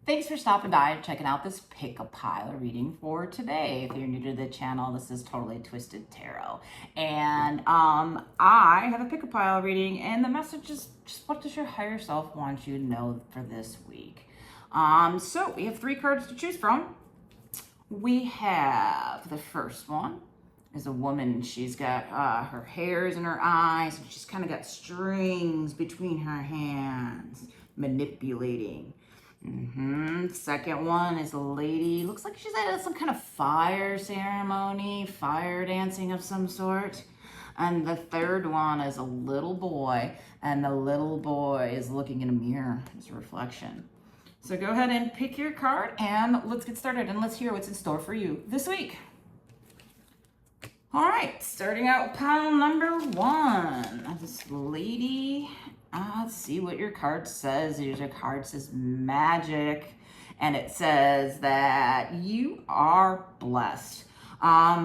Thanks for stopping by and checking out this pick-a-pile reading for today. If you're new to the channel, this is Totally Twisted Tarot. And I have a pick-a-pile reading, and the message is just what does your higher self want you to know for this week? So we have 3 cards to choose from. We have the first one is a woman. She's got her hairs in her eyes, and she's kind of got strings between her hands, manipulating. Second one is a lady. Looks like she's at some kind of fire ceremony, fire dancing of some sort. And the third one is a little boy, and the little boy is looking in a mirror, his reflection. So go ahead and pick your card, and let's get started, and let's hear what's in store for you this week. All right, starting out with pile number 1. This lady, let's see what your card says. Your card says magic, and it says that you are blessed.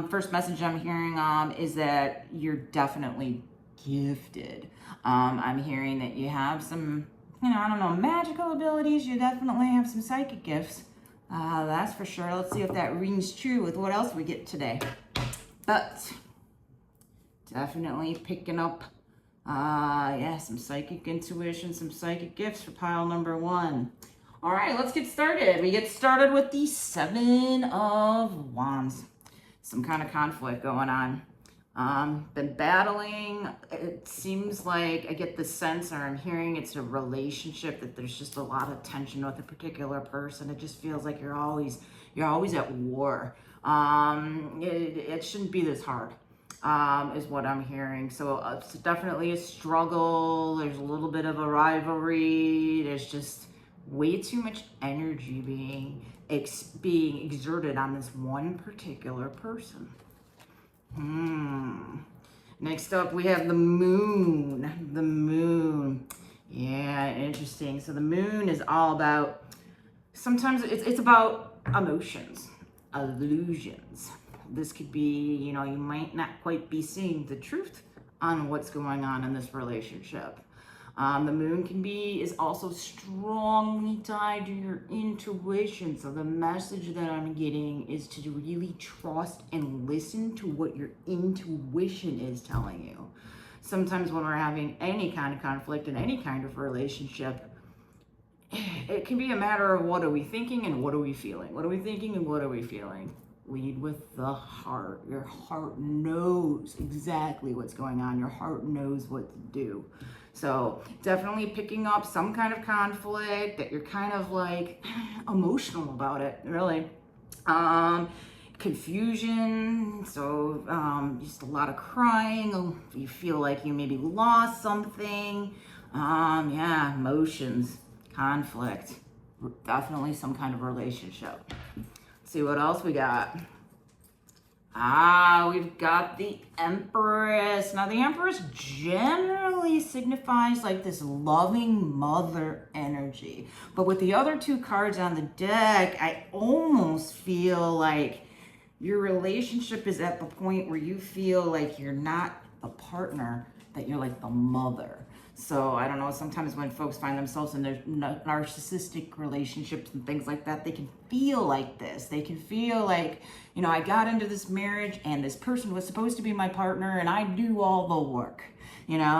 First message I'm hearing is that you're definitely gifted. I'm hearing that you have some, I don't know, magical abilities. You definitely have some psychic gifts. That's for sure. Let's see if that rings true with what else we get today. But definitely picking up, some psychic intuition, some psychic gifts for pile number 1. All right, let's get started. We get started with the 7 of Wands. Some kind of conflict going on. Been battling. It seems like I get the sense, or I'm hearing it's a relationship, that there's just a lot of tension with a particular person. It just feels like you're always at war. It shouldn't be this hard, is what I'm hearing. So it's definitely a struggle. There's a little bit of a rivalry. There's just way too much energy being exerted on this one particular person. Next up, we have the moon. The moon. Yeah, interesting. So the moon is all about, sometimes it's about emotions, illusions. This could be, you might not quite be seeing the truth on what's going on in this relationship. The moon is also strongly tied to your intuition. So the message that I'm getting is to really trust and listen to what your intuition is telling you. Sometimes when we're having any kind of conflict in any kind of relationship, it can be a matter of what are we thinking and what are we feeling? What are we thinking and what are we feeling? Lead with the heart. Your heart knows exactly what's going on. Your heart knows what to do. So definitely picking up some kind of conflict that you're kind of like emotional about it, really. Confusion, so just a lot of crying. You feel like you maybe lost something. Emotions, conflict, definitely some kind of relationship. Let's see what else we got. We've got the Empress. Now, the Empress generally signifies like this loving mother energy. But with the other 2 cards on the deck, I almost feel like your relationship is at the point where you feel like you're not a partner, that you're like the mother. So I don't know, sometimes when folks find themselves in their narcissistic relationships and things like that, they can feel like this. They can feel like, I got into this marriage and this person was supposed to be my partner and I do all the work,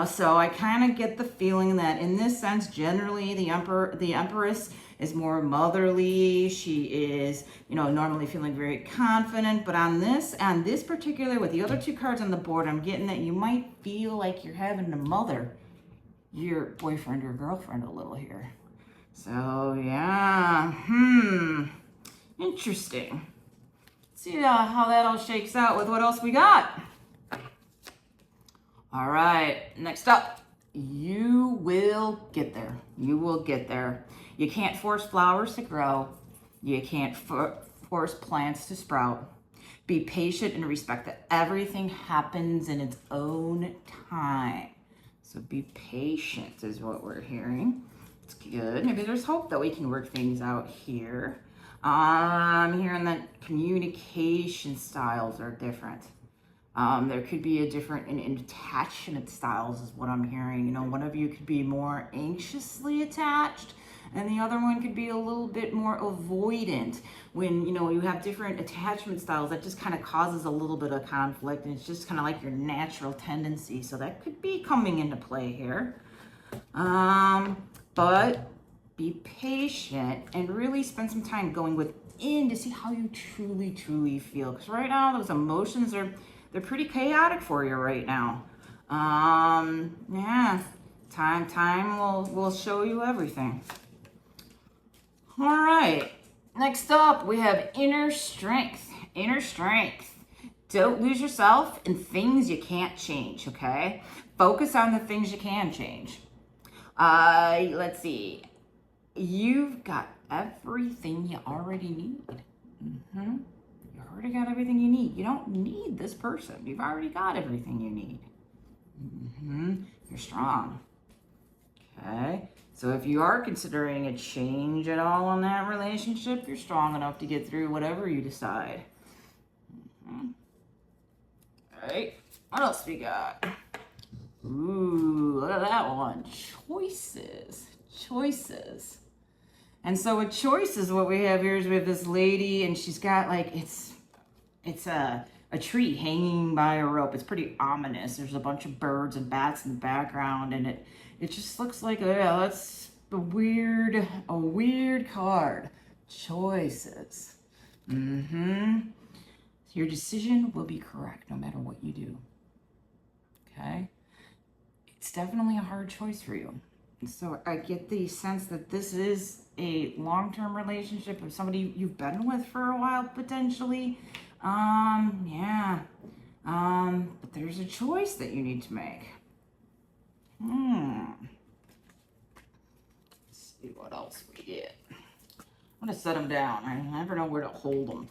So I kind of get the feeling that in this sense, generally the Empress is more motherly. She is, normally feeling very confident. But on this particular, with the other 2 cards on the board, I'm getting that you might feel like you're having to mother your boyfriend or girlfriend a little here. So yeah, interesting. Let's see how that all shakes out with what else we got. All right, next up, you will get there. You will get there. You can't force flowers to grow. You can't force plants to sprout. Be patient and respect that everything happens in its own time. So be patient is what we're hearing. It's good. Maybe there's hope that we can work things out here. I'm hearing that communication styles are different. There could be a different in attachment styles is what I'm hearing. One of you could be more anxiously attached and the other one could be a little bit more avoidant. When, you know, you have different attachment styles, that just kind of causes a little bit of conflict, and it's just kind of like your natural tendency. So that could be coming into play here. But be patient and really spend some time going within to see how you truly feel. Because right now, those emotions they're pretty chaotic for you right now. Yeah, time will show you everything. All right, next up we have inner strength. Inner strength. Don't lose yourself in things you can't change, okay? Focus on the things you can change. Let's see. You've got everything you already need. You already got everything you need. You don't need this person. You've already got everything you need. You're strong. Okay. So if you are considering a change at all in that relationship, you're strong enough to get through whatever you decide. All right. What else we got? Ooh, look at that one. Choices. Choices. And so with choices, what we have here is we have this lady, and she's got like, it's a tree hanging by a rope. It's pretty ominous. There's a bunch of birds and bats in the background, and it just looks like, yeah, that's a weird card. Choices. Your decision will be correct no matter what you do. Okay? It's definitely a hard choice for you. And so I get the sense that this is a long-term relationship with somebody you've been with for a while, potentially. Yeah. But there's a choice that you need to make. Let's see what else we get. I'm gonna set them down. I never know where to hold them.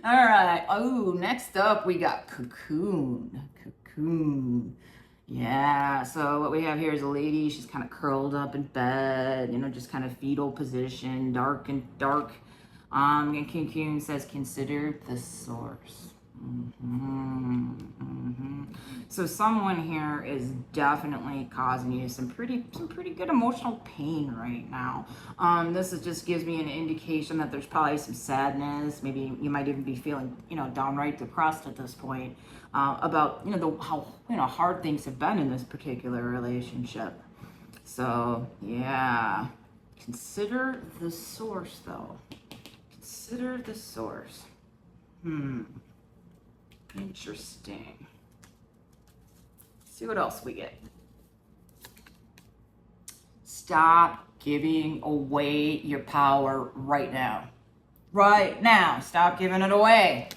All right. Oh, next up we got cocoon. Cocoon. Yeah, so what we have here is a lady. She's kind of curled up in bed, you know, just kind of fetal position, dark. And cocoon says, consider the source. So someone here is definitely causing you some pretty good emotional pain right now. This just gives me an indication that there's probably some sadness. Maybe you might even be feeling, you know, downright depressed at this point about, you know, how, you know, hard things have been in this particular relationship. So yeah, consider the source though. Consider the source. Interesting. Let's see what else we get. Stop giving away your power right now. Right now. Stop giving it away.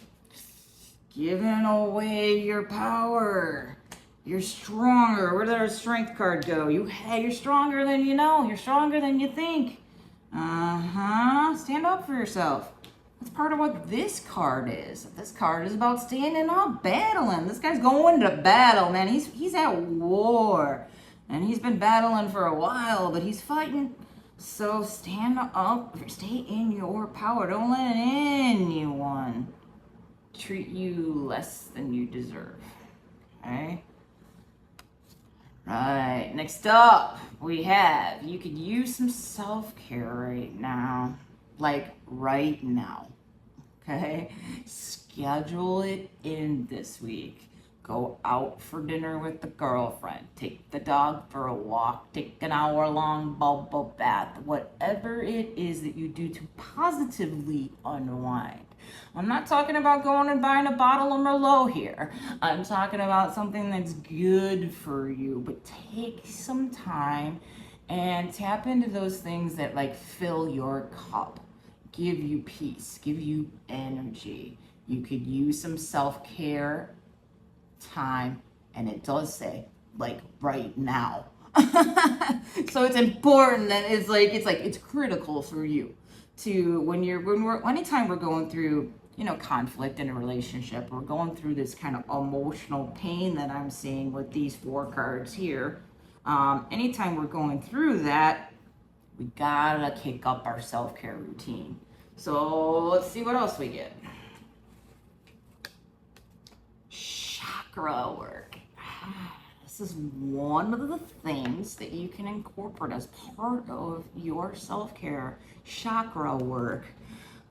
Giving away your power. You're stronger. Where did our strength card go? You're stronger than you know. You're stronger than you think. Stand up for yourself. That's part of what this card is. This card is about standing up, battling. This guy's going to battle, man. He's at war. And he's been battling for a while, but he's fighting. So stand up, stay in your power. Don't let anyone treat you less than you deserve. Okay? Right, next up, we have, you could use some self-care right now. Like right now, okay? Schedule it in this week. Go out for dinner with the girlfriend. Take the dog for a walk. Take an hour-long bubble bath. Whatever it is that you do to positively unwind. I'm not talking about going and buying a bottle of Merlot here. I'm talking about something that's good for you. But take some time and tap into those things that like fill your cup. Give you peace, give you energy. You could use some self-care time, and it does say like right now. So it's important that it's critical for you to anytime we're going through, you know, conflict in a relationship, we're going through this kind of emotional pain that I'm seeing with these 4 cards here. Anytime we're going through that, we gotta kick up our self-care routine. So let's see what else we get. Chakra work. This is one of the things that you can incorporate as part of your self-care chakra work.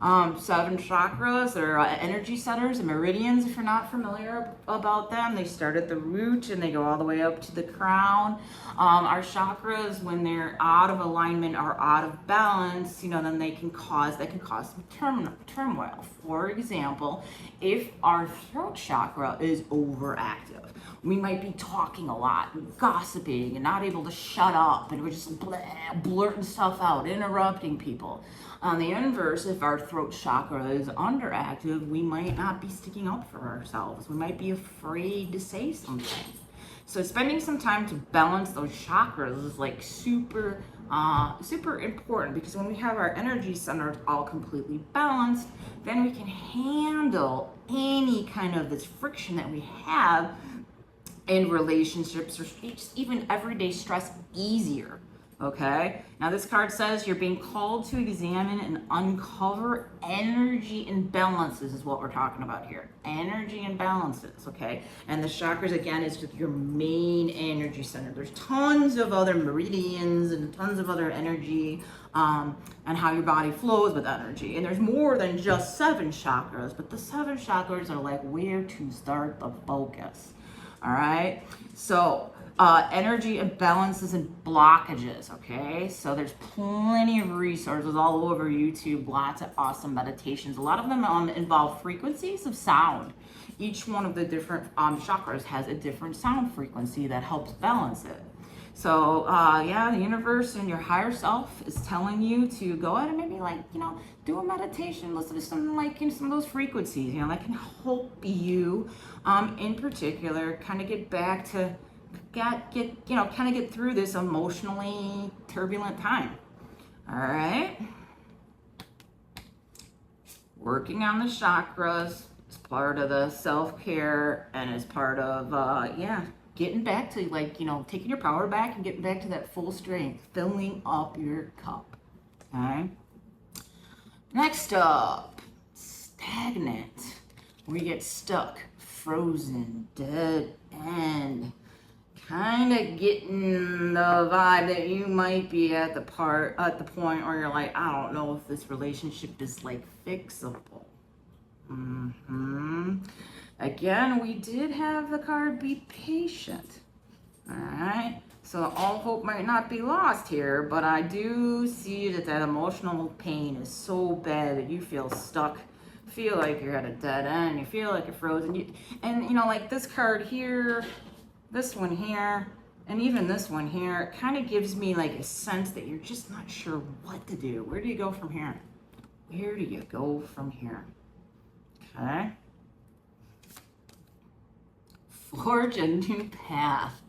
7 chakras, they're energy centers and meridians. If you're not familiar about them, they start at the root and they go all the way up to the crown. Our chakras, when they're out of alignment or out of balance, then they can cause some turmoil. For example, if our throat chakra is overactive, we might be talking a lot, and gossiping, and not able to shut up, and we're just blurting stuff out, interrupting people. On the inverse, if our throat chakra is underactive, we might not be sticking up for ourselves. We might be afraid to say something. So spending some time to balance those chakras is like super important, because when we have our energy centers all completely balanced, then we can handle any kind of this friction that we have in relationships or even everyday stress easier. Okay, now this card says you're being called to examine and uncover energy imbalances is what we're talking about here. Energy imbalances, okay? And the chakras, again, is just your main energy center. There's tons of other meridians and tons of other energy and how your body flows with energy. And there's more than just 7 chakras, but the 7 chakras are like where to start the focus. All right, so energy imbalances and blockages, okay? So there's plenty of resources all over YouTube, lots of awesome meditations. A lot of them involve frequencies of sound. Each one of the different chakras has a different sound frequency that helps balance it. So yeah, the universe and your higher self is telling you to go out and maybe do a meditation, listen to some some of those frequencies, that can help you in particular kind of get back to get through this emotionally turbulent time. All right, working on the chakras is part of the self-care and is part of getting back to taking your power back and getting back to that full strength, filling up your cup. Okay, next up, stagnant. We get stuck, frozen, dead end. Kind of getting the vibe that you might be at the point where you're like, I don't know if this relationship is fixable. Again, we did have the card be patient. All right, so all hope might not be lost here, but I do see that emotional pain is so bad that you feel stuck, feel like you're at a dead end, you feel like you're frozen, like this card here, this one here, and even this one here, it kind of gives me a sense that you're just not sure what to do. Where do you go from here? Where do you go from here? Okay. Forge a new path.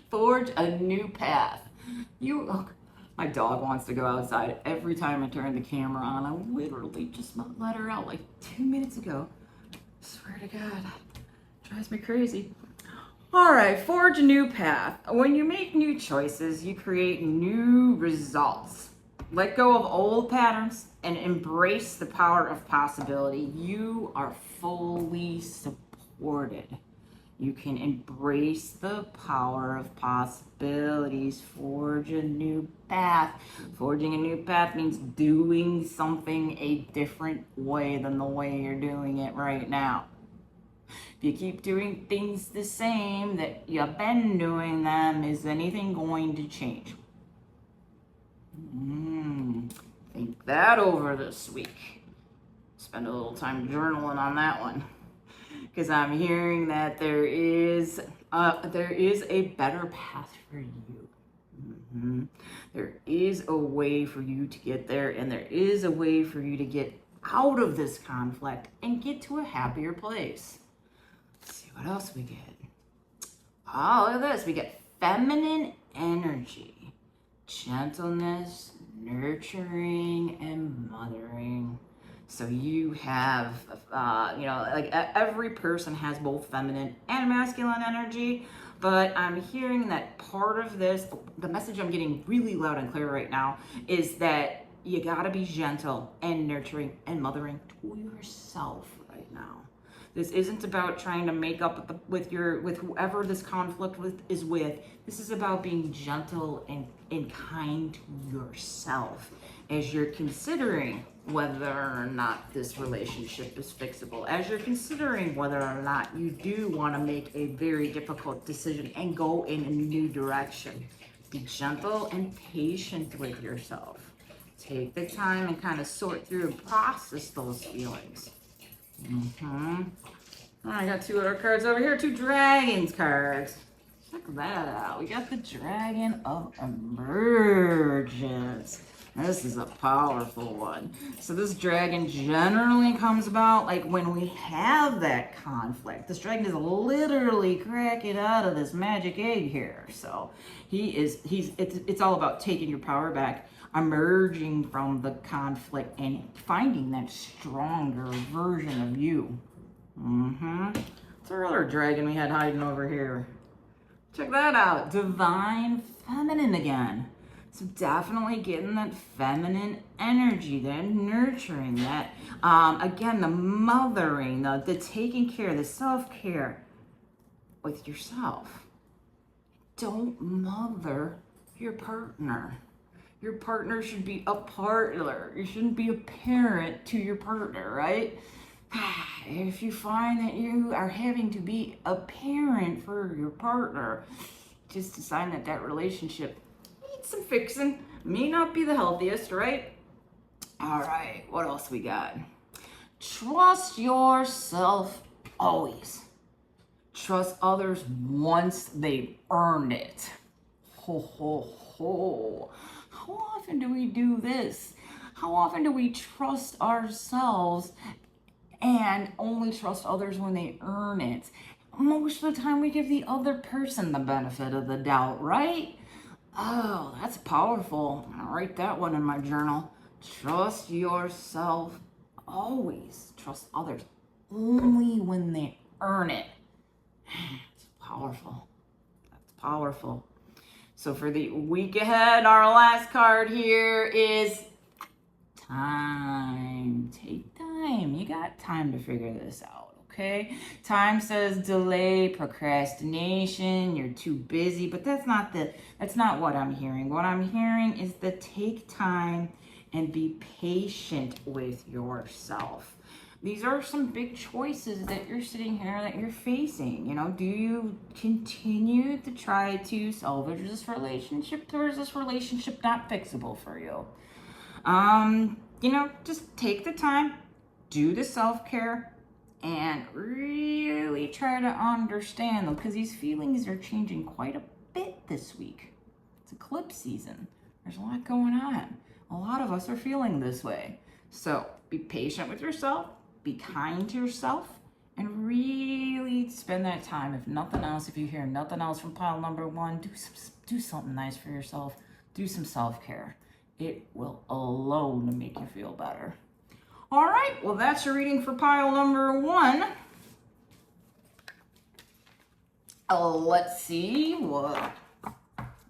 Forge a new path. My dog wants to go outside every time I turn the camera on. I literally just let her out 2 minutes ago. I swear to God, drives me crazy. All right, forge a new path. When you make new choices, you create new results. Let go of old patterns and embrace the power of possibility. You are fully supported. You can embrace the power of possibilities. Forge a new path. Forging a new path means doing something a different way than the way you're doing it right now. If you keep doing things the same that you've been doing them, is anything going to change? Think that over this week. Spend a little time journaling on that one, because I'm hearing that there is a better path for you. There is a way for you to get there, and there is a way for you to get out of this conflict and get to a happier place. Let's see what else we get. Oh, look at this. We get feminine energy, gentleness, nurturing, and mothering. So you have, every person has both feminine and masculine energy, but I'm hearing that part of this, the message I'm getting really loud and clear right now, is that you gotta be gentle and nurturing and mothering to yourself right now. This isn't about trying to make up with whoever this conflict is with. This is about being gentle and kind to yourself as you're considering whether or not this relationship is fixable, as you're considering whether or not you do want to make a very difficult decision and go in a new direction. Be gentle and patient with yourself. Take the time and kind of sort through and process those feelings. I got 2 other cards over here, 2 dragons cards. Check that out. We got the Dragon of Emergence. This is a powerful one. So this dragon generally comes about like when we have that conflict. This dragon is literally cracking out of this magic egg here. So it's all about taking your power back, emerging from the conflict and finding that stronger version of you. What's our other dragon we had hiding over here? Check that out. Divine Feminine again. So definitely getting that feminine energy, that nurturing, that, again, the mothering, the taking care, the self-care with yourself. Don't mother your partner. Your partner should be a partner. You shouldn't be a parent to your partner, right? If you find that you are having to be a parent for your partner, just decide that relationship needs some fixing. May not be the healthiest, right? All right, what else we got? Trust yourself always. Trust others once they've earned it. Ho, ho, ho. How often do we do this? How often do we trust ourselves and only trust others when they earn it? Most of the time we give the other person the benefit of the doubt, right? Oh, that's powerful. I'll write that one in my journal. Trust yourself always. Trust others only when they earn it. It's powerful. That's powerful. So for the week ahead, our last card here is time. Take time. You got time to figure this out, okay? Time says delay, procrastination, you're too busy, but that's not what I'm hearing. What I'm hearing is the take time and be patient with yourself. These are some big choices that you're sitting here that you're facing. You know, do you continue to try to salvage this relationship, or is this relationship not fixable for you? You know, just take the time, do the self-care, and really try to understand them, because these feelings are changing quite a bit this week. It's eclipse season. There's a lot going on. A lot of us are feeling this way. So be patient with yourself, be kind to yourself, and really spend that time. If nothing else, if you hear nothing else from pile number 1, do something nice for yourself. Do some self-care. It will alone make you feel better. All right, well, that's your reading for pile number 1. Let's see what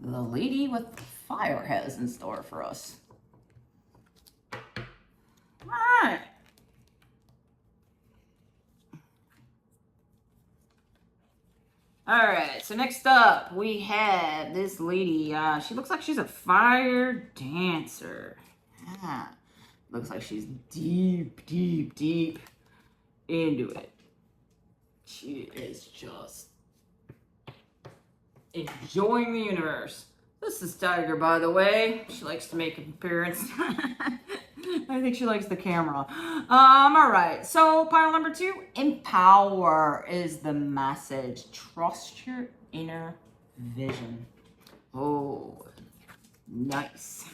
the lady with the fire has in store for us. All right. All right, so next up, we have this lady. She looks like she's a fire dancer. Yeah. Looks like she's deep, deep, deep into it. She is just enjoying the universe. This is Tiger, by the way. She likes to make an appearance. I think she likes the camera. All right, so pile number 2, empower is the message. Trust your inner vision. Oh, nice.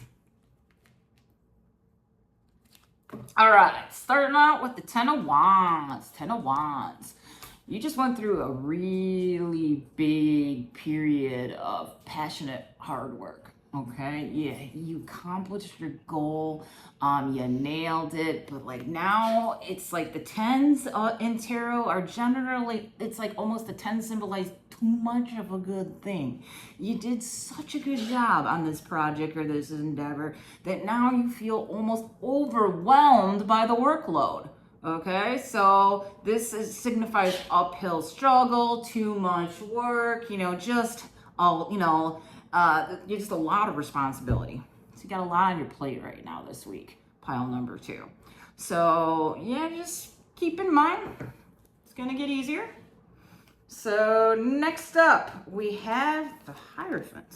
All right, starting out with the 10 of Wands. 10 of Wands. You just went through a really big period of passionate hard work. Okay, yeah, you accomplished your goal, you nailed it, but like now it's like the 10s in tarot are generally, it's like almost the 10s symbolize too much of a good thing. You did such a good job on this project or this endeavor that now you feel almost overwhelmed by the workload. Okay, so signifies uphill struggle, too much work, just just a lot of responsibility. So you got a lot on your plate right now this week, pile number 2. So yeah, just keep in mind, it's gonna get easier. So next up, we have the Hierophant.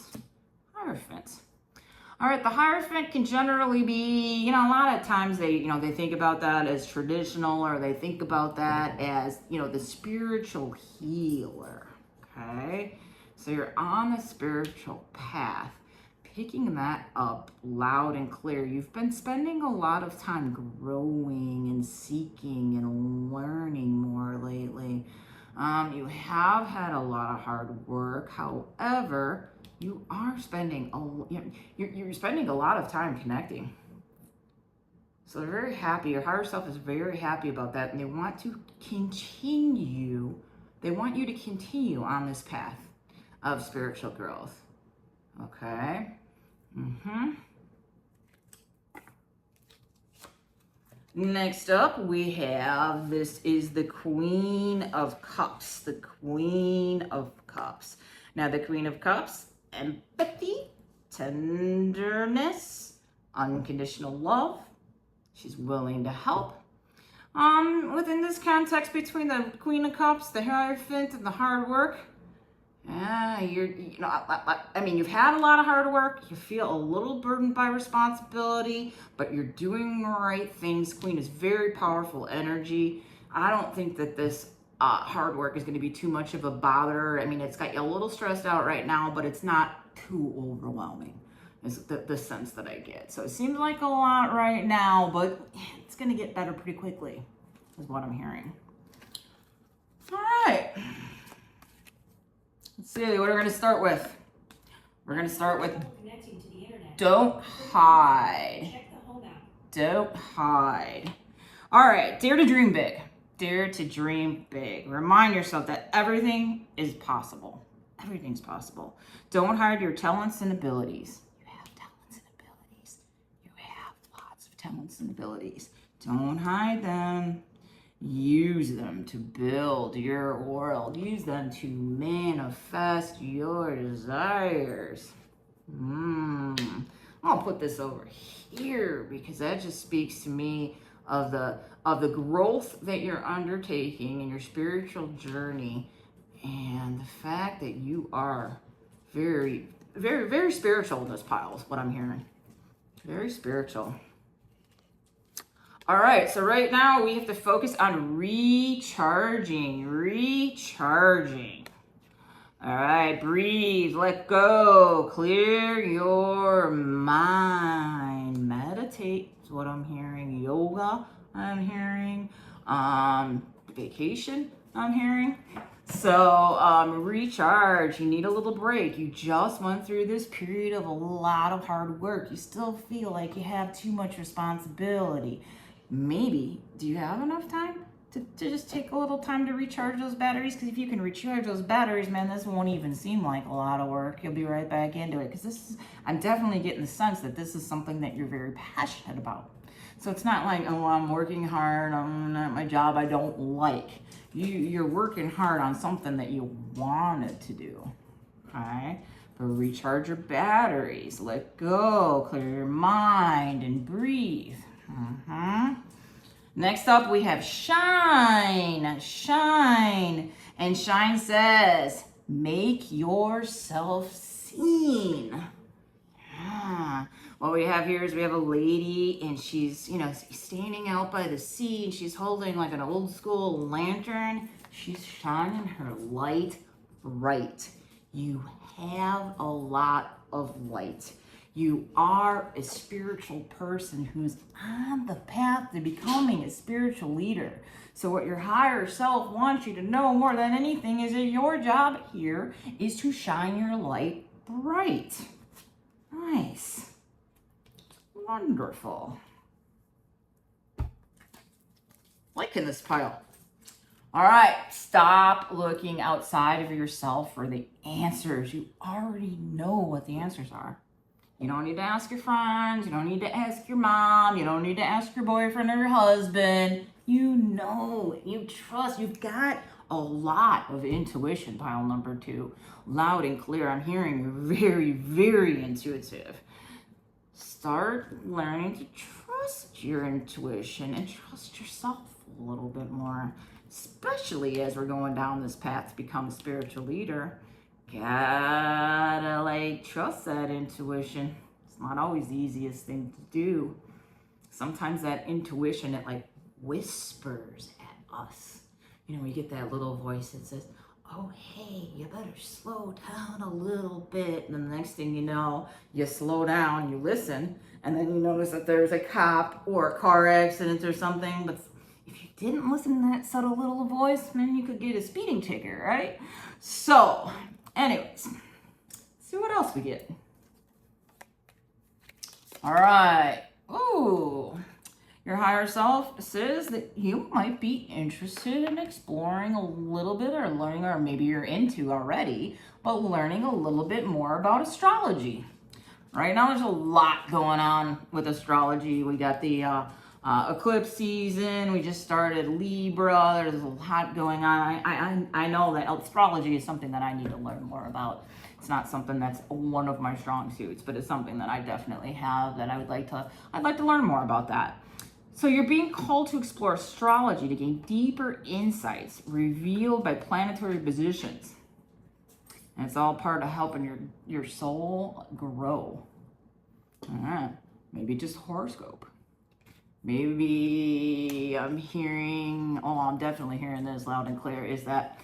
All right, the Hierophant can generally be, a lot of times they think about that as traditional, or they think about that as, the spiritual healer, okay? So you're on the spiritual path, picking that up loud and clear. You've been spending a lot of time growing and seeking and learning more lately. You have had a lot of hard work. However, you are spending you're spending a lot of time connecting. So they're very happy. Your higher self is very happy about that, and they want to continue. They want you to continue on this path of spiritual growth. Okay. Next up, we have, this is the Queen of Cups. The Queen of Cups. Now, the Queen of Cups, empathy, tenderness, unconditional love. She's willing to help. Within this context between the Queen of Cups, the Hierophant, and the hard work, you've had a lot of hard work. You feel a little burdened by responsibility, but you're doing the right things. Queen is very powerful energy. I don't think that this hard work is going to be too much of a bother. It's got you a little stressed out right now, but it's not too overwhelming, is the sense that I get. So it seems like a lot right now, but it's going to get better pretty quickly, is what I'm hearing. All right. Let's see what we're going to start with. We're going to start with don't hide. Don't hide. All right, dare to dream big. Dare to dream big. Remind yourself that everything is possible. Everything's possible. Don't hide your talents and abilities. You have talents and abilities. You have lots of talents and abilities. Don't hide them. Use them to build your world. Use them to manifest your desires. I'll put this over here because that just speaks to me of the growth that you're undertaking in your spiritual journey, and the fact that you are very, very, very spiritual in this pile is what I'm hearing. Very spiritual. All right, so right now we have to focus on recharging. All right, breathe, let go, clear your mind. Meditate is what I'm hearing. Yoga, I'm hearing. Vacation, I'm hearing. So recharge. You need a little break. You just went through this period of a lot of hard work. You still feel like you have too much responsibility. Maybe, do you have enough time to just take a little time to recharge those batteries? Because if you can recharge those batteries, man, this won't even seem like a lot of work. You'll be right back into it. Because I'm definitely getting the sense that this is something that you're very passionate about. So it's not like, oh, I'm working hard on my job I don't like. You're working hard on something that you wanted to do, okay? But recharge your batteries, let go, clear your mind, and breathe. Next up, we have shine. And shine says, make yourself seen. What we have here is we have a lady, and she's, standing out by the sea, and she's holding like an old school lantern. She's shining her light bright. You have a lot of light. You are a spiritual person who's on the path to becoming a spiritual leader. So what your higher self wants you to know more than anything is that your job here is to shine your light bright. Nice. Wonderful. Liking this pile. All right, stop looking outside of yourself for the answers. You already know what the answers are. You don't need to ask your friends. You don't need to ask your mom. You don't need to ask your boyfriend or your husband. You know, you trust. You've got a lot of intuition, pile number 2. Loud and clear. I'm hearing you're very, very intuitive. Start learning to trust your intuition and trust yourself a little bit more, especially as we're going down this path to become a spiritual leader. Gotta like trust that intuition. It's not always the easiest thing to do. Sometimes that intuition, it like whispers at us. You know, we get that little voice that says, oh, hey, you better slow down a little bit. And then the next thing you know, you slow down, you listen, and then you notice that there's a cop or a car accident or something. But if you didn't listen to that subtle little voice, then you could get a speeding ticket, right? So, anyways, see what else we get. All right. Ooh. Your higher self says that you might be interested in exploring a little bit or learning, or maybe you're into already, but learning a little bit more about astrology. Right now, there's a lot going on with astrology. We got the eclipse season. We just started Libra. There's a lot going on. I know that astrology is something that I need to learn more about. It's not something that's one of my strong suits, but it's something that I definitely have that I'd like to learn more about that. So you're being called to explore astrology to gain deeper insights revealed by planetary positions. And it's all part of helping your soul grow. All right. Maybe just horoscope. Maybe I'm definitely hearing this loud and clear, is that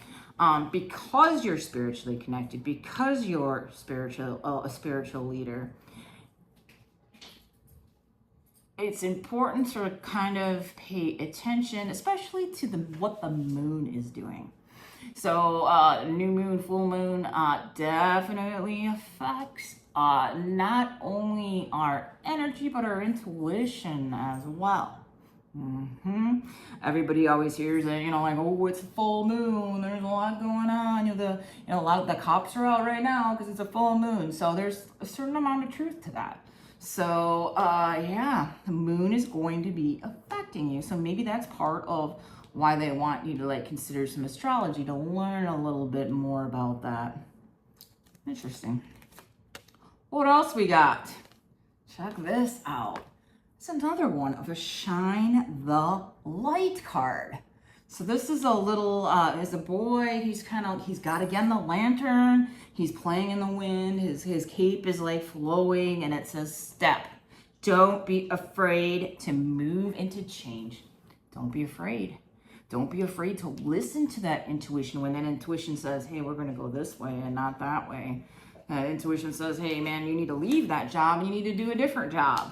because you're spiritually connected, because you're a spiritual leader, it's important to kind of pay attention, especially to what the moon is doing. So new moon, full moon definitely affects not only our energy, but our intuition as well. Everybody always hears that, like, oh, it's a full moon, there's a lot going on. A lot of the cops are out right now because it's a full moon. So there's a certain amount of truth to that. So, yeah, the moon is going to be affecting you. So maybe that's part of why they want you to like consider some astrology, to learn a little bit more about that. Interesting. What else we got? Check this out. It's another one of a Shine the Light card. So this is a little, as a boy, he's got, again, the lantern. He's playing in the wind. His cape is like flowing, and it says step. Don't be afraid to move into change. Don't be afraid. Don't be afraid to listen to that intuition. When that intuition says, hey, we're going to go this way and not that way. That intuition says, hey, man, you need to leave that job. You need to do a different job.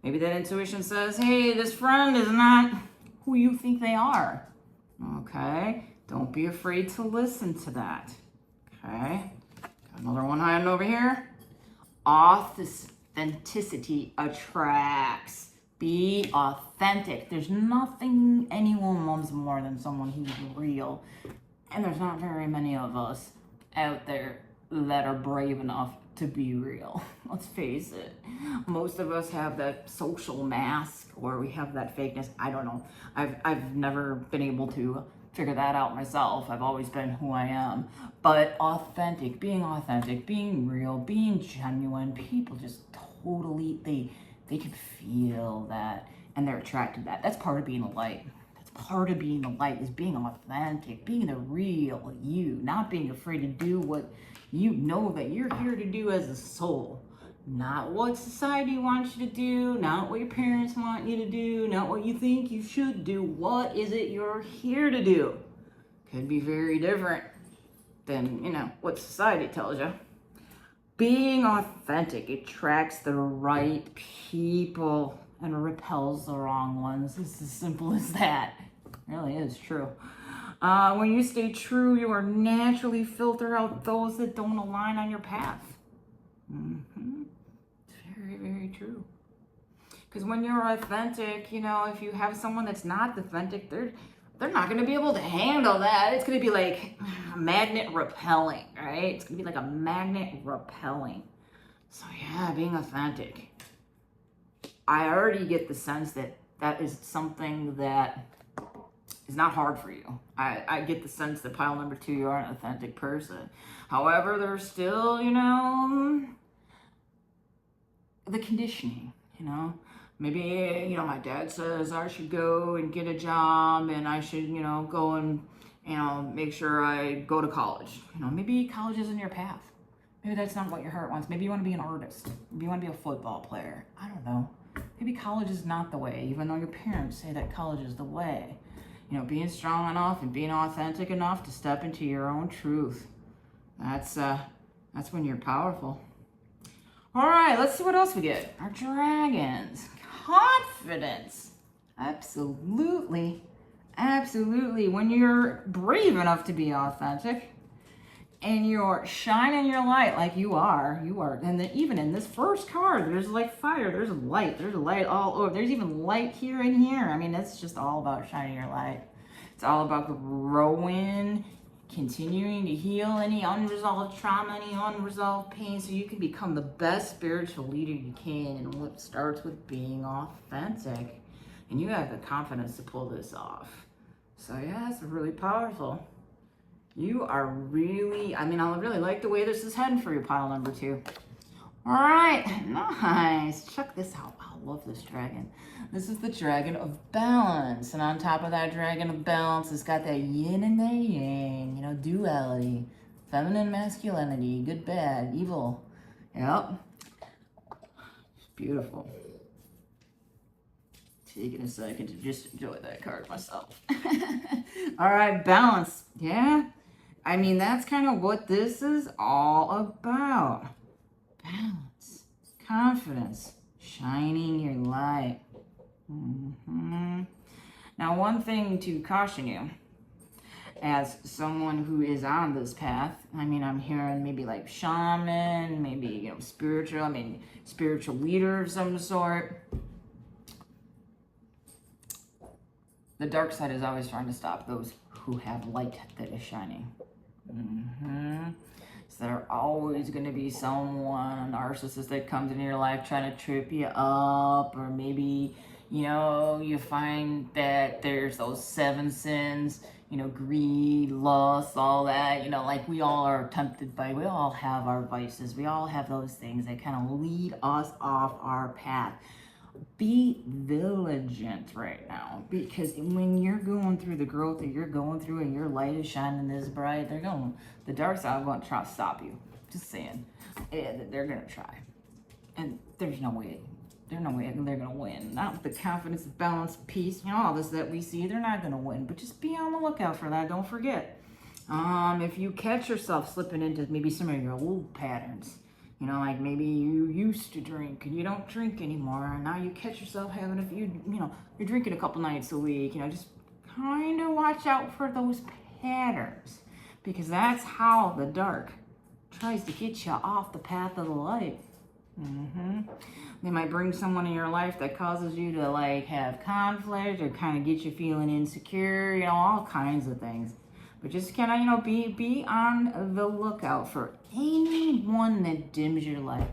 Maybe that intuition says, hey, this friend is not who you think they are. Okay, don't be afraid to listen to that. Okay, got another one hiding over here. Authenticity attracts. Be authentic. There's nothing anyone loves more than someone who's real. And there's not very many of us out there that are brave enough to be real. Let's face it. Most of us have that social mask, or we have that fakeness. I don't know. I've never been able to figure that out myself. I've always been who I am. But authentic, being real, being genuine, people just totally, they can feel that, and they're attracted to that. That's part of being a light. That's part of being a light, is being authentic, being the real you, not being afraid to do what you know that you're here to do as a soul. Not what society wants you to do, not what your parents want you to do, not what you think you should do. What is it you're here to do? Could be very different than, what society tells you. Being authentic attracts the right people and repels the wrong ones. It's as simple as that. It really is true. When you stay true, you are naturally filter out those that don't align on your path. It's very, very true. Because when you're authentic, if you have someone that's not authentic, they're not going to be able to handle that. It's going to be like a magnet repelling, right? It's going to be like a magnet repelling. So yeah, being authentic. I already get the sense that that is something that is not hard for you. I get the sense that pile number 2, you are an authentic person. However, there's still, you know, the conditioning, you know. Maybe, you know, my dad says I should go and get a job and I should, you know, go and, you know, make sure I go to college. You know, maybe college isn't your path. Maybe that's not what your heart wants. Maybe you want to be an artist. Maybe you want to be a football player. I don't know. Maybe college is not the way, even though your parents say that college is the way. You know, being strong enough and being authentic enough to step into your own truth. That's when you're powerful. All right, let's see what else we get. Our dragons. Confidence. Absolutely. Absolutely. When you're brave enough to be authentic and you're shining your light like you are. And then even in this first card, there's like fire, there's light all over. There's even light here and here. I mean, it's just all about shining your light. It's all about growing, continuing to heal any unresolved trauma, any unresolved pain, so you can become the best spiritual leader you can. And what starts with being authentic. And you have the confidence to pull this off. So yeah, it's really powerful. You are really, I mean, I really like the way this is heading for you, pile number 2. All right, nice. Check this out. I love this dragon. This is the dragon of balance. And on top of that dragon of balance, it's got that yin and that yang, you know, duality, feminine, masculinity, good, bad, evil. Yep. It's beautiful. Taking a second to just enjoy that card myself. All right, balance. Yeah. I mean, that's kind of what this is all about. Balance, confidence, shining your light. Now, one thing to caution you, as someone who is on this path, I mean, I'm hearing maybe like shaman, maybe, you know, spiritual leader of some sort. The dark side is always trying to stop those who have light that is shining. So there are always going to be someone, a narcissist that comes into your life trying to trip you up, or maybe, you know, you find that there's those 7 sins, you know, greed, lust, all that, you know, like we all are tempted by, we all have our vices, we all have those things that kind of lead us off our path. Be vigilant right now, because when you're going through the growth that you're going through and your light is shining this bright, the dark side going to try to stop you. Just saying. Yeah, they're going to try. And there's no way they're going to win. Not with the confidence, balance, peace, you know, all this that we see. They're not going to win. But just be on the lookout for that. Don't forget. If you catch yourself slipping into maybe some of your old patterns, you know, like maybe you used to drink and you don't drink anymore, and now you catch yourself having a few, you know, you're drinking a couple nights a week, you know, just kind of watch out for those patterns, because that's how the dark tries to get you off the path of the light. They might bring someone in your life that causes you to like have conflict or kind of get you feeling insecure, you know, all kinds of things. But just kind of, you know, be on the lookout for anyone that dims your light.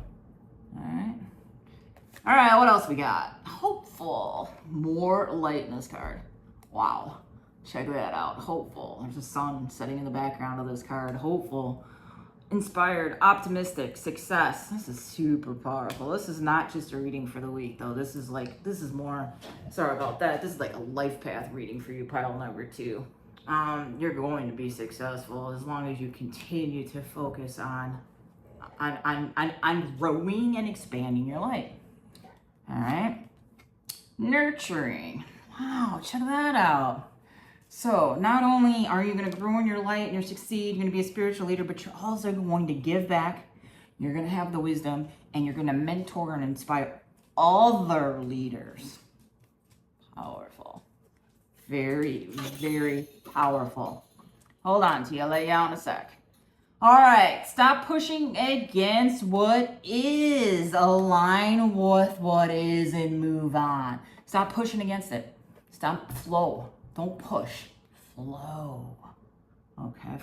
All right. All right, what else we got? Hopeful. More light in this card. Wow. Check that out. Hopeful. There's a sun setting in the background of this card. Hopeful. Inspired. Optimistic. Success. This is super powerful. This is not just a reading for the week, though. This is more, sorry about that. This is like a life path reading for you, pile number 2. You're going to be successful as long as you continue to focus on growing and expanding your light. All right. Nurturing. Wow, check that out. So not only are you going to grow in your light and you succeed, you're going to be a spiritual leader, but you're also going to give back. You're going to have the wisdom, and you're going to mentor and inspire other leaders. Powerful. Very, very powerful. Hold on till I lay you out in a sec. All right, stop pushing against what is. Align with what is and move on. Stop pushing against it. Stop, flow. Don't push. Flow. Okay,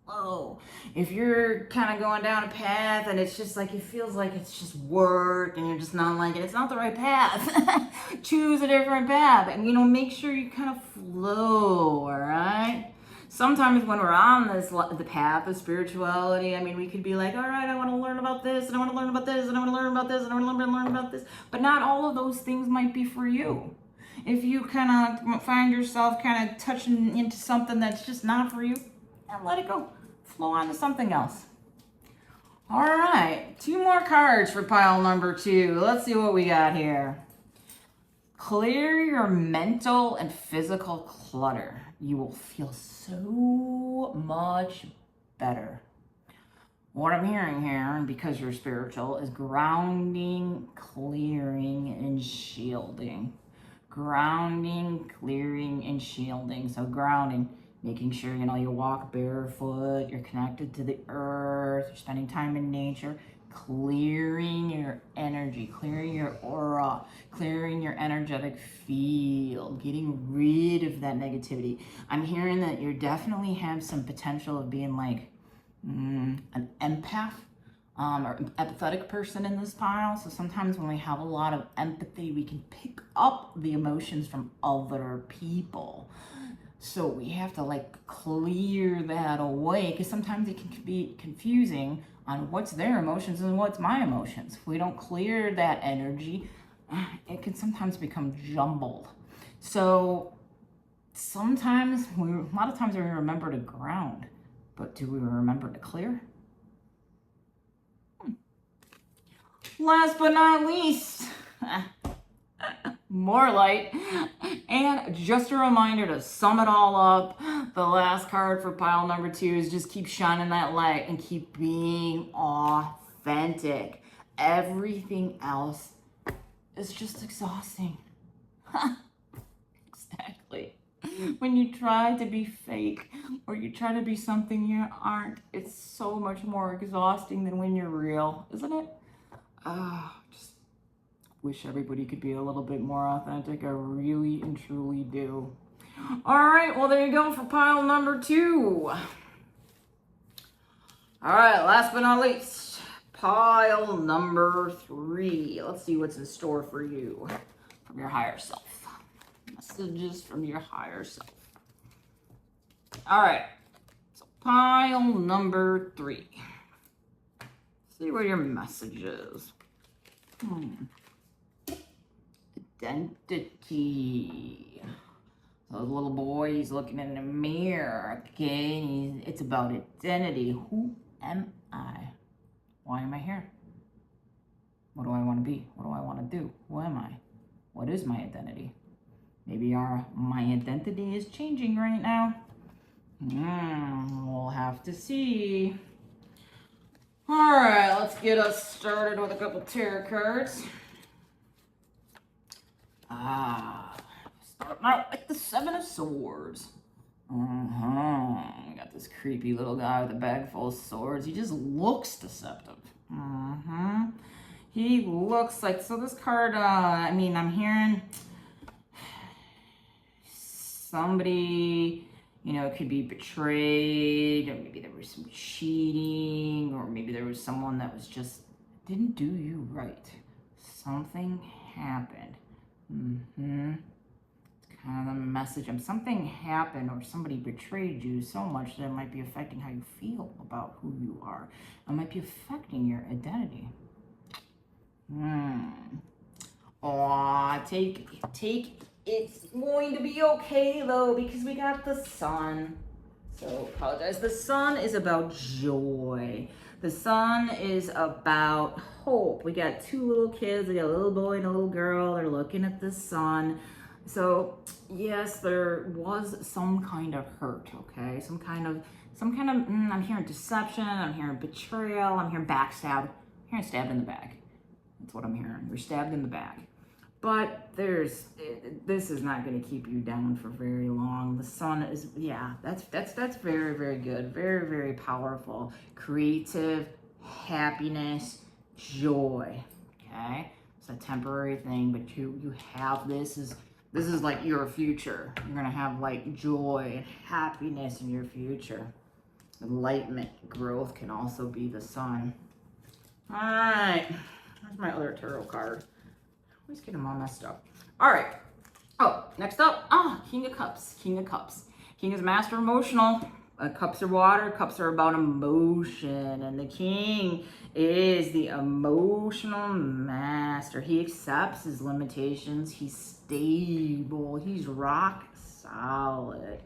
flow. If you're kind of going down a path and it's just like, it feels like it's just work and you're just not liking it, it's not the right path. Choose a different path and, make sure you kind of flow, all right? Sometimes when we're on the path of spirituality, we could be like, all right, I want to learn about this, and I want to learn about this, and I want to learn about this, and I want to learn about this. But not all of those things might be for you. If you kind of find yourself kind of touching into something that's just not for you, and let it go. Flow on to something else. All right, 2 more cards for pile number 2. Let's see what we got here. Clear your mental and physical clutter. You will feel so much better. What I'm hearing here, because you're spiritual, is grounding, clearing, and shielding. Grounding, clearing, and shielding. So grounding, making sure, you walk barefoot, you're connected to the earth, you're spending time in nature. Clearing your energy, clearing your aura, clearing your energetic field, getting rid of that negativity. I'm hearing that you definitely have some potential of being like an empath or an empathetic person in this pile. So sometimes when we have a lot of empathy, we can pick up the emotions from other people. So we have to clear that away, because sometimes it can be confusing on what's their emotions and what's my emotions. If we don't clear that energy, it can sometimes become jumbled. So a lot of times we remember to ground, but do we remember to clear? Last but not least, more light. And just a reminder to sum it all up, the last card for pile number 2 is just keep shining that light and keep being authentic. Everything else is just exhausting. Exactly. When you try to be fake or you try to be something you aren't, it's so much more exhausting than when you're real, isn't it? Just wish everybody could be a little bit more authentic. I really and truly do. All right, well, there you go for pile number 2. All right, last but not least, pile number 3. Let's see what's in store for you from your higher self. Messages from your higher self. All right, so pile number 3. See what your message is. Identity. So the little boy, he's looking in the mirror, okay? It's about identity. Who am I? Why am I here? What do I want to be? What do I want to do? Who am I? What is my identity? Maybe my identity is changing right now. We'll have to see. All right, let's get us started with a couple tarot cards. Start out with the 7 of Swords. We got this creepy little guy with a bag full of swords. He just looks deceptive. He looks like, so this card, I'm hearing somebody, could be betrayed, or maybe there was some cheating, or maybe there was someone that was just didn't do you right. Something happened. It's kind of the message. Something happened, or somebody betrayed you so much that it might be affecting how you feel about who you are. It might be affecting your identity. Take it's going to be okay though, because we got the Sun. So apologize. The Sun is about joy. The Sun is about hope. We got 2 little kids. We got a little boy and a little girl. They're looking at the sun. So yes, there was some kind of hurt. Okay, some kind of. I'm hearing deception. I'm hearing betrayal. I'm hearing backstab. I'm hearing stabbed in the back. That's what I'm hearing. We're stabbed in the back. But this is not going to keep you down for very long. The Sun is, that's very, very good. Very, very powerful. Creative, happiness, joy. Okay? It's a temporary thing, but you have this is like your future. You're going to have like joy and happiness in your future. Enlightenment, growth can also be the sun. All right. Where's my other tarot card? I always get them all messed up. All right. Oh, next up. King of Cups. King of Cups. King is master emotional. Cups are water. Cups are about emotion. And the king is the emotional master. He accepts his limitations. He's stable. He's rock solid.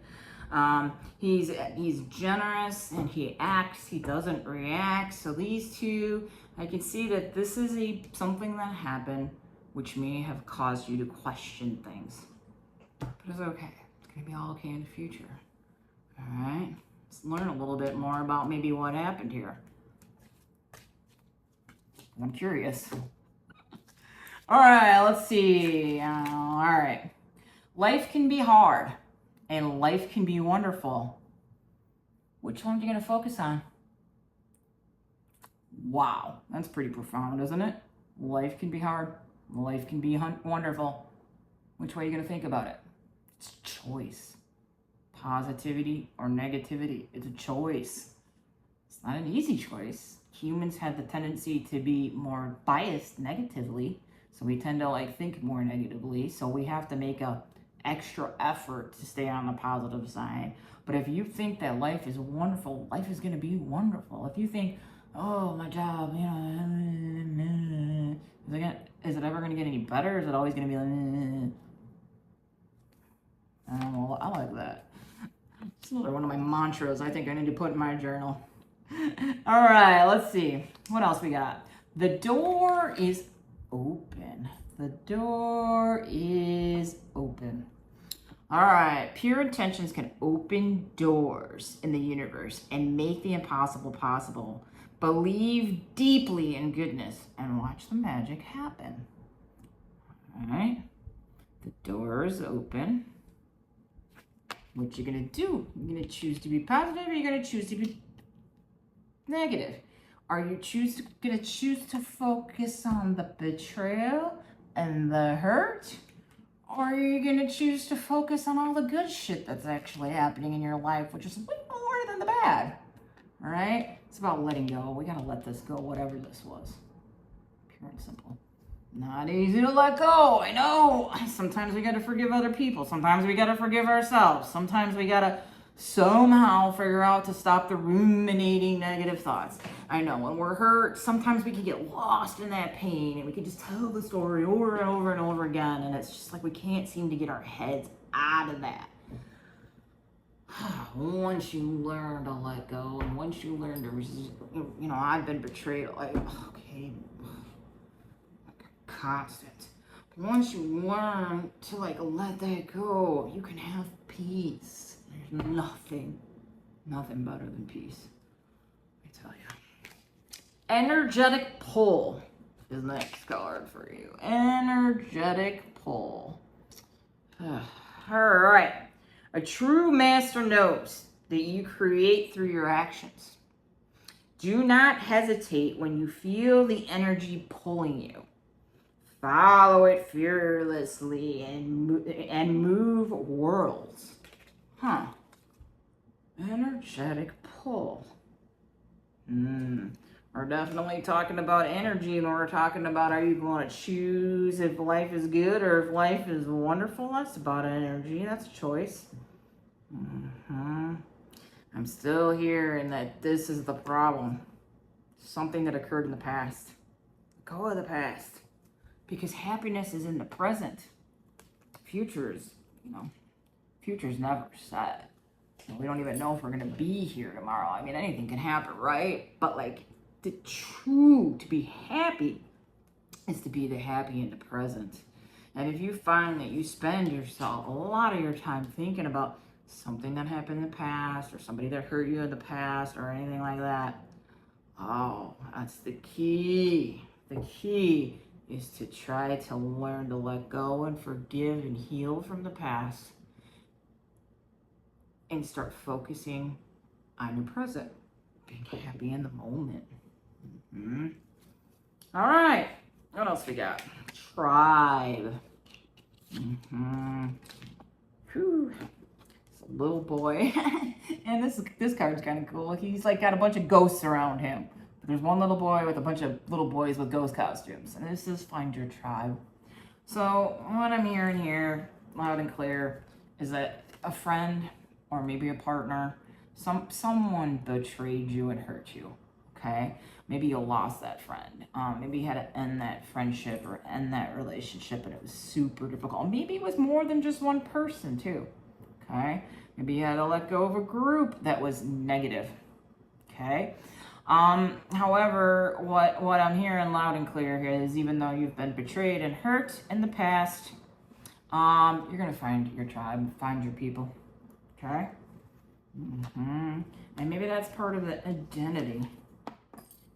He's generous and he acts. He doesn't react. So these two, I can see that this is something that happened which may have caused you to question things. But it's okay. It's going to be all okay in the future. All right? Let's learn a little bit more about maybe what happened here. I'm curious. All right, let's see. All right. Life can be hard and life can be wonderful. Which one are you going to focus on? Wow, that's pretty profound, isn't it? Life can be hard. Life can be wonderful. Which way are you going to think about it? It's a choice. Positivity or negativity. It's a choice. It's not an easy choice. Humans have the tendency to be more biased negatively. So we tend to think more negatively. So we have to make a extra effort to stay on the positive side. But if you think that life is wonderful, life is going to be wonderful. If you think, oh, my job, is it ever going to get any better? Is it always going to be well, I like that. It's another one of my mantras I think I need to put in my journal. All right, let's see. What else we got? The door is open. The door is open. All right, pure intentions can open doors in the universe and make the impossible possible. Believe deeply in goodness and watch the magic happen. All right, the door is open. What you're going to do? You're going to choose to be positive or you're going to choose to be negative? Are you going to choose to focus on the betrayal and the hurt? Or are you going to choose to focus on all the good shit that's actually happening in your life, which is way more than the bad? All right? It's about letting go. We got to let this go, whatever this was. Pure and simple. Not easy to let go. I know. Sometimes we got to forgive other people. Sometimes we got to forgive ourselves. Sometimes we got to somehow figure out to stop the ruminating negative thoughts. I know when we're hurt, sometimes we can get lost in that pain and we can just tell the story over and over and over again. And it's just like we can't seem to get our heads out of that. Once you learn to let go and once you learn to resist, I've been betrayed. Okay, constant. But once you learn to let that go, you can have peace. There's nothing better than peace. Let me tell you. Energetic pull is the next card for you. Energetic pull. All right. A true master knows that you create through your actions. Do not hesitate when you feel the energy pulling you. Follow it fearlessly and move worlds. Energetic pull. We're definitely talking about energy when we're talking about are you going to choose if life is good or if life is wonderful. That's about energy. That's a choice. I'm still hearing that this is the problem. Something that occurred in the past. Go with the past. Because happiness is in the present. Future's never set. We don't even know if we're going to be here tomorrow. I mean, anything can happen, right? But to be happy is to be the happy in the present. And if you find that you spend a lot of your time thinking about something that happened in the past or somebody that hurt you in the past or anything like that, that's the key. The key is to try to learn to let go and forgive and heal from the past and start focusing on your present, being happy in the moment. All right, what else we got? Tribe. It's a little boy. And this card's kind of cool. He's like got a bunch of ghosts around him. But there's one little boy with a bunch of little boys with ghost costumes. And this is find your tribe. So what I'm hearing here, loud and clear, is that a friend or maybe a partner, someone betrayed you and hurt you. Okay? Maybe you lost that friend. Maybe you had to end that friendship or end that relationship, and it was super difficult. Maybe it was more than just one person too. Okay? Maybe you had to let go of a group that was negative. Okay? However, what I'm hearing loud and clear here is even though you've been betrayed and hurt in the past, you're gonna find your tribe, find your people. Okay? And maybe that's part of the identity.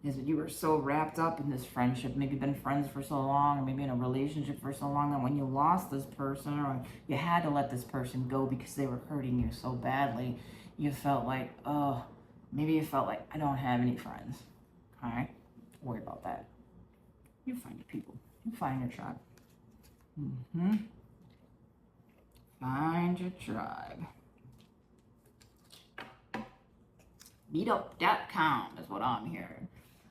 Is that you were so wrapped up in this friendship, maybe been friends for so long, or maybe in a relationship for so long, that when you lost this person or you had to let this person go because they were hurting you so badly, you felt like, oh, maybe you felt like, I don't have any friends. All right? Don't worry about that. You find your people. You find your tribe. Find your tribe. Meetup.com is what I'm hearing.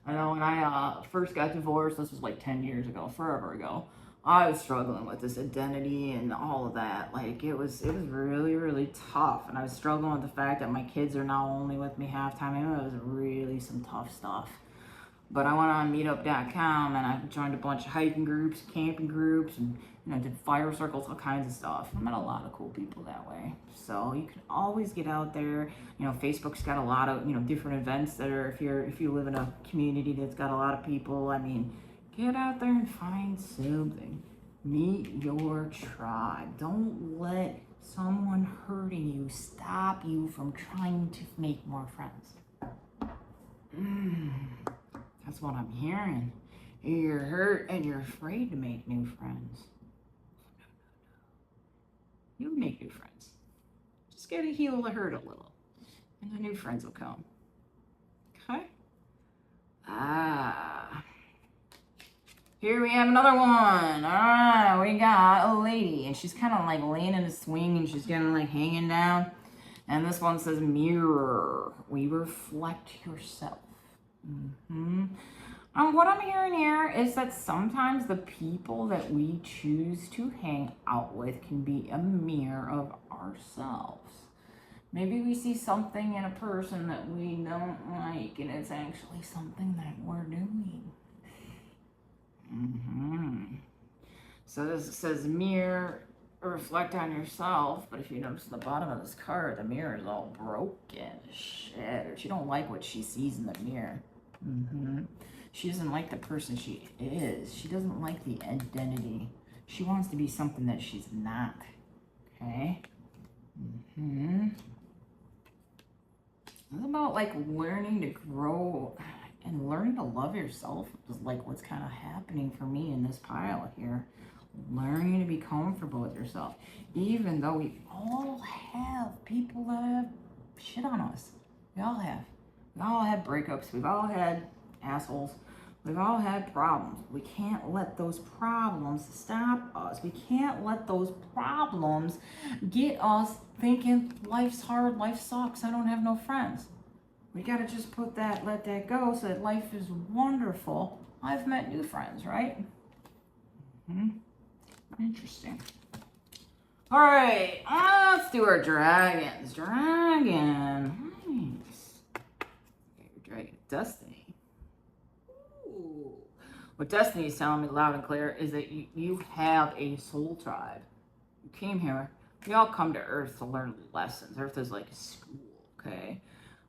I know when I first got divorced, this was like 10 years ago, forever ago, I was struggling with this identity and all of that. Like, it was really, really tough. And I was struggling with the fact that my kids are now only with me half time. It was really some tough stuff. But I went on meetup.com and I joined a bunch of hiking groups, camping groups, and did fire circles, all kinds of stuff. I met a lot of cool people that way. So you can always get out there. Facebook's got a lot of different events that are if you live in a community that's got a lot of people. I mean, get out there and find something. Meet your tribe. Don't let someone hurting you stop you from trying to make more friends. That's what I'm hearing. You're hurt and you're afraid to make new friends. You'll make new friends. Just gotta heal the hurt a little, and the new friends will come. Okay? Here we have another one. Alright, we got a lady, and she's kind of like laying in a swing, and she's kind of like hanging down. And this one says, mirror. We reflect yourself. What I'm hearing here is that sometimes the people that we choose to hang out with can be a mirror of ourselves. Maybe we see something in a person that we don't like, and it's actually something that we're doing. So this says mirror, reflect on yourself, but if you notice at the bottom of this card, the mirror is all broken, shattered. She don't like what she sees in the mirror. She doesn't like the person she is. She doesn't like the identity. She wants to be something that she's not. Okay? It's about like learning to grow and learning to love yourself is like what's kind of happening for me in this pile here. Learning to be comfortable with yourself. Even though we all have people that have shit on us. We all have. We all have breakups. We've all had assholes. We've all had problems. We can't let those problems stop us. We can't let those problems get us thinking life's hard, life sucks, I don't have no friends. We gotta just let that go so that life is wonderful. I've met new friends, right? Interesting. All right, let's do our dragons. Dragon. Nice. Okay, your dragon destiny. What Destiny is telling me loud and clear is that you have a soul tribe. You came here. We all come to Earth to learn lessons. Earth is like a school, okay?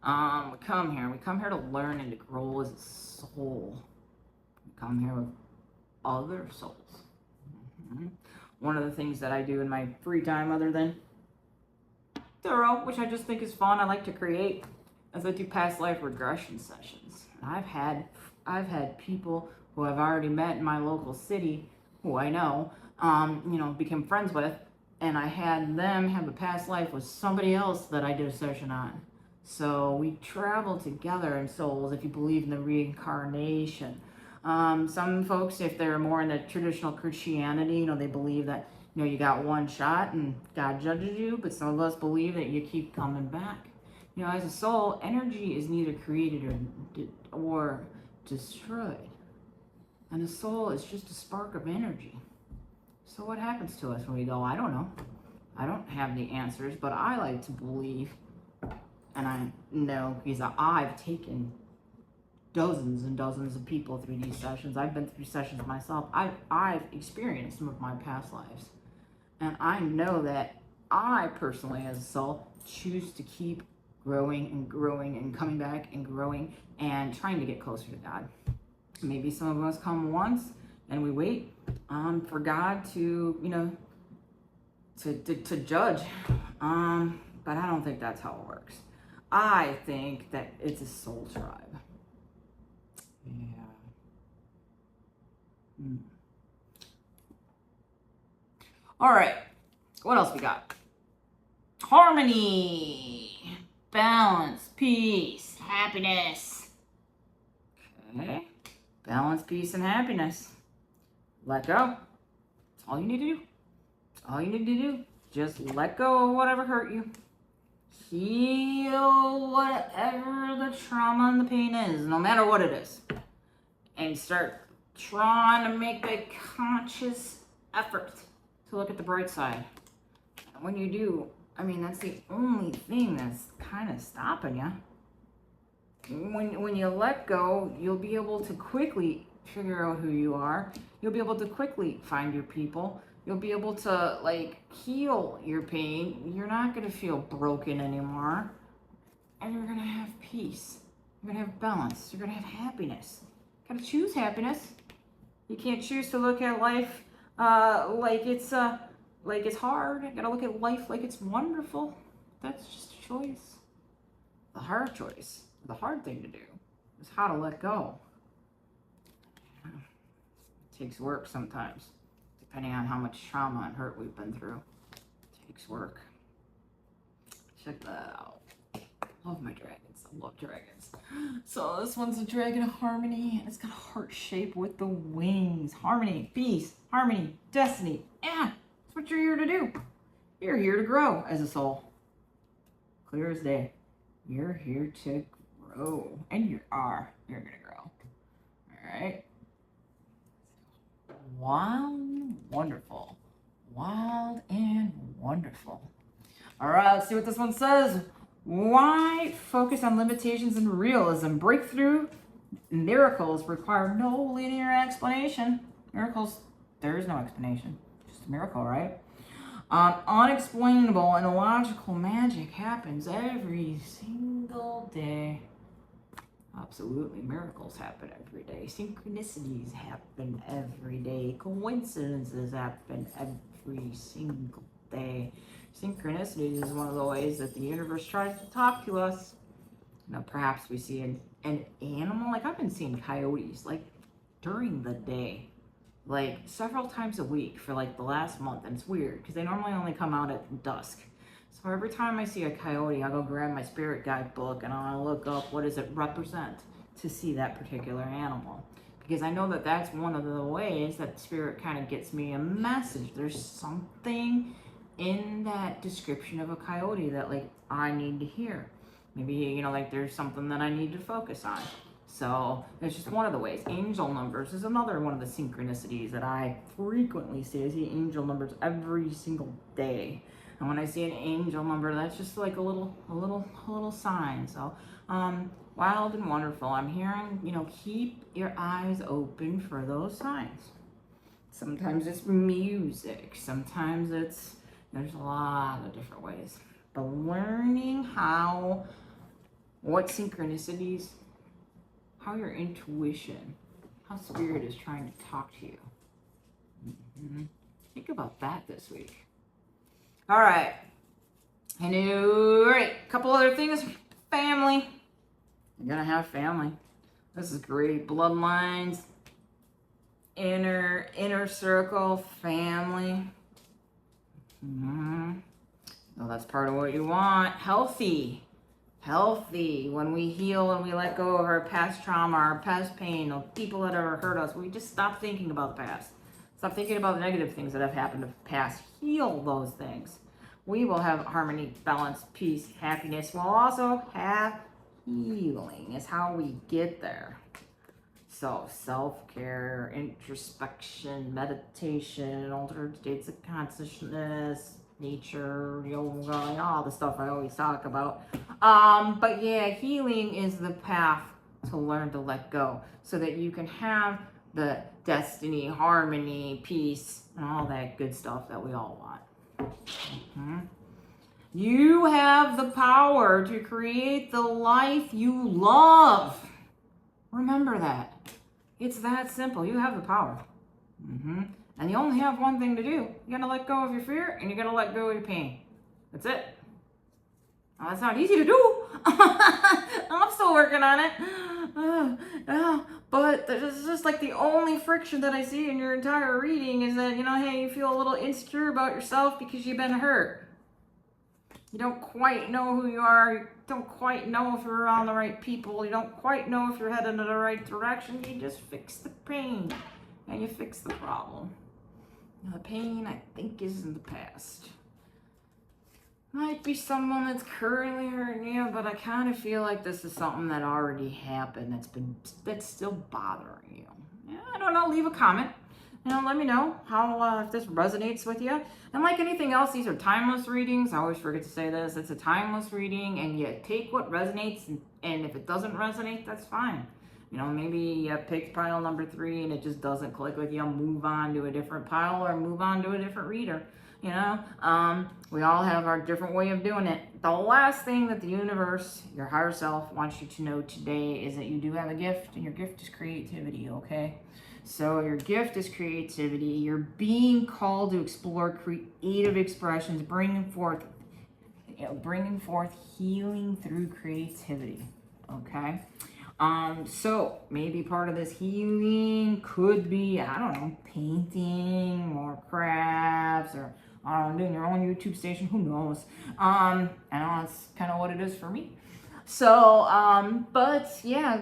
We come here to learn and to grow as a soul. We come here with other souls. One of the things that I do in my free time, other than tarot, which I just think is fun, I like to create, is I do past life regression sessions. And I've had people who I've already met in my local city, who I know, become friends with, and I had them have a past life with somebody else that I did a session on. So we travel together in souls, if you believe in the reincarnation. Some folks, if they're more in the traditional Christianity, they believe that, You know, you got one shot and God judges you, but some of us believe that you keep coming back. You know, as a soul, energy is neither created or destroyed. And the soul is just a spark of energy. So what happens to us when we go, I don't know. I don't have the answers, but I like to believe, and I know because I've taken dozens and dozens of people through these sessions. I've been through sessions myself. I've experienced some of my past lives. And I know that I personally, as a soul, choose to keep growing and growing and coming back and growing and trying to get closer to God. Maybe some of us come once and we wait for God to, you know, to judge. But I don't think that's how it works. I think that it's a soul tribe. Yeah. All right. What else we got? Harmony, balance, peace, happiness. Okay. Balance, peace, and happiness. Let go. That's all you need to do. That's all you need to do. Just let go of whatever hurt you. Heal whatever the trauma and the pain is, no matter what it is. And start trying to make a conscious effort to look at the bright side. And when you do, I mean, that's the only thing that's kind of stopping you. When you let go, you'll be able to quickly figure out who you are. You'll be able to quickly find your people. You'll be able to, like, heal your pain. You're not going to feel broken anymore. And you're going to have peace. You're going to have balance. You're going to have happiness. You got to choose happiness. You can't choose to look at life like it's hard. You got to look at life like it's wonderful. That's just a choice. The hard choice. The hard thing to do is how to let go. It takes work sometimes, depending on how much trauma and hurt we've been through. It takes work. Check that out. Love my dragons. I love dragons. So this one's a dragon of harmony, and it's got a heart shape with the wings. Harmony, peace, harmony, destiny. Yeah, that's what you're here to do. You're here to grow as a soul. Clear as day. You're here to grow, and you're gonna grow. All right. Wild, wonderful. Wild and wonderful. All right, let's see what this one says. Why focus on limitations and realism? Breakthrough miracles require no linear explanation. Miracles, there is no explanation. Just a miracle, right? Unexplainable and illogical magic happens every single day. Absolutely, miracles happen every day. Synchronicities happen every day. Coincidences happen every single day. Synchronicities is one of the ways that the universe tries to talk to us. Now, perhaps we see an animal. Like, I've been seeing coyotes, like, during the day. Like, several times a week for, like, the last month. And it's weird, because they normally only come out at dusk. So every time I see a coyote, I'll go grab my spirit guide book and I'll look up what does it represent to see that particular animal. Because I know that that's one of the ways that spirit kind of gets me a message. There's something in that description of a coyote that, like, I need to hear. Maybe, you know, like, there's something that I need to focus on. So it's just one of the ways. Angel numbers is another one of the synchronicities that I frequently see. I see angel numbers every single day. And when I see an angel number, that's just like a little sign. So, wild and wonderful. I'm hearing, you know, keep your eyes open for those signs. Sometimes it's music. Sometimes there's a lot of different ways. But learning what synchronicities, how your intuition, how spirit is trying to talk to you. Think about that this week. All right. And all right, a couple other things. Family. You're gonna have family. This is great. Bloodlines, inner circle, family. No, that's part of what you want. Healthy. When we heal and we let go of our past trauma, our past pain, or people that ever hurt us, we just stop thinking about the past. Stop thinking about the negative things that have happened in the past. Heal those things. We will have harmony, balance, peace, happiness. We'll also have healing is how we get there. So self-care, introspection, meditation, altered states of consciousness, nature, yoga, all the stuff I always talk about. But yeah, healing is the path to learn to let go so that you can have the destiny, harmony, peace, and all that good stuff that we all want. You have the power to create the life you love. Remember that. It's that simple. You have the power. And you only have one thing to do. You gotta let go of your fear and you gotta let go of your pain. That's it. Now, that's not easy to do. I'm still working on it. But it's just like the only friction that I see in your entire reading is that, hey, you feel a little insecure about yourself because you've been hurt. You don't quite know who you are. You don't quite know if you're around the right people. You don't quite know if you're heading in the right direction. You just fix the pain and you fix the problem. Now, the pain, I think, is in the past. Might be someone that's currently hurting you, but I kind of feel like this is something that already happened that's still bothering you. Yeah, I don't know. Leave a comment. Let me know how if this resonates with you. And like anything else, these are timeless readings. I always forget to say this. It's a timeless reading, and you take what resonates, and if it doesn't resonate, that's fine. Maybe you picked pile number 3 and it just doesn't click with you. Move on to a different pile or move on to a different reader. We all have our different way of doing it. The last thing that the universe, your higher self, wants you to know today is that you do have a gift, and your gift is creativity, okay? So your gift is creativity. You're being called to explore creative expressions, bringing forth healing through creativity, okay? So maybe part of this healing could be, I don't know, painting or crafts or doing your own YouTube station, who knows? I know that's kind of what it is for me. So, but yeah,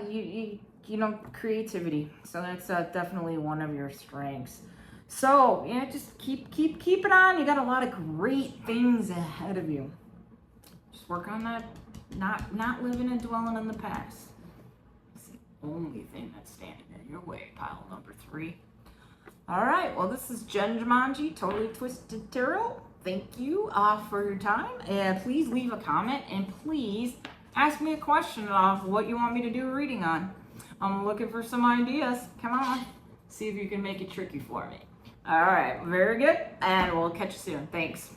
creativity. So that's definitely one of your strengths. So yeah, just keep it on. You got a lot of great things ahead of you. Just work on that. Not living and dwelling in the past. It's the only thing that's standing in your way. Pile number 3. All right. Well, this is Jumanji, Totally Twisted Tarot. Thank you for your time. And please leave a comment and please ask me a question of what you want me to do a reading on. I'm looking for some ideas. Come on. See if you can make it tricky for me. All right. Very good. And we'll catch you soon. Thanks.